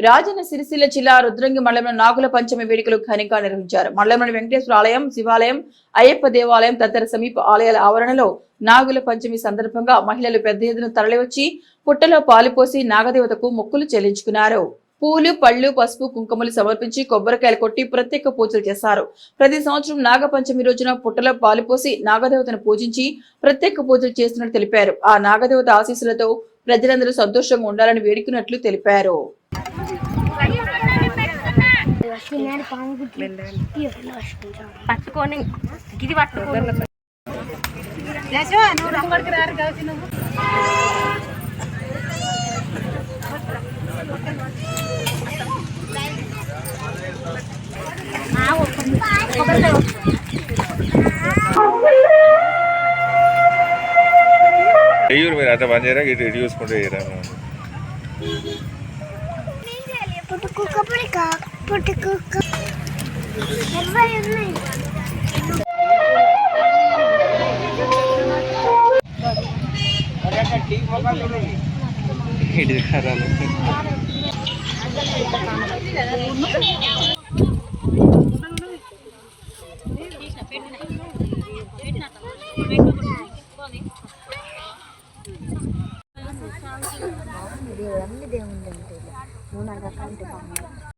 రాజన్న సిరిసిల్ల జిల్లా రుద్రంగి మండలంలో నాగుల పంచమి వేడుకలు ఘనంగా నిర్వహించారు. మండలంలోని వెంకటేశ్వర ఆలయం, శివాలయం, అయ్యప్ప దేవాలయం తదితర సమీప ఆలయాల ఆవరణలో నాగుల పంచమి సందర్భంగా మహిళలు పెద్ద ఎత్తున తరలివచ్చి పుట్టలో పాలుపోసి నాగదేవతకు మొక్కులు చెల్లించుకున్నారు. పూలు, పళ్లు, పసుపు, కుంకుమలు సమర్పించి కొబ్బరికాయలు కొట్టి ప్రత్యేక పూజలు చేశారు. ప్రతి సంవత్సరం నాగపంచమి రోజున పుట్టలో పాలుపోసి నాగదేవతను పూజించి ప్రత్యేక పూజలు చేస్తున్నట్లు తెలిపారు. ఆ నాగదేవత ఆశీస్సులతో ప్రజలందరూ సంతోషంగా ఉండాలని వేడుకున్నట్లు తెలిపారు. పట్టుకొని గిది పట్టుకోని మీరు అట్లా పని చేయరా ఇటు చూసుకుంటే ఇది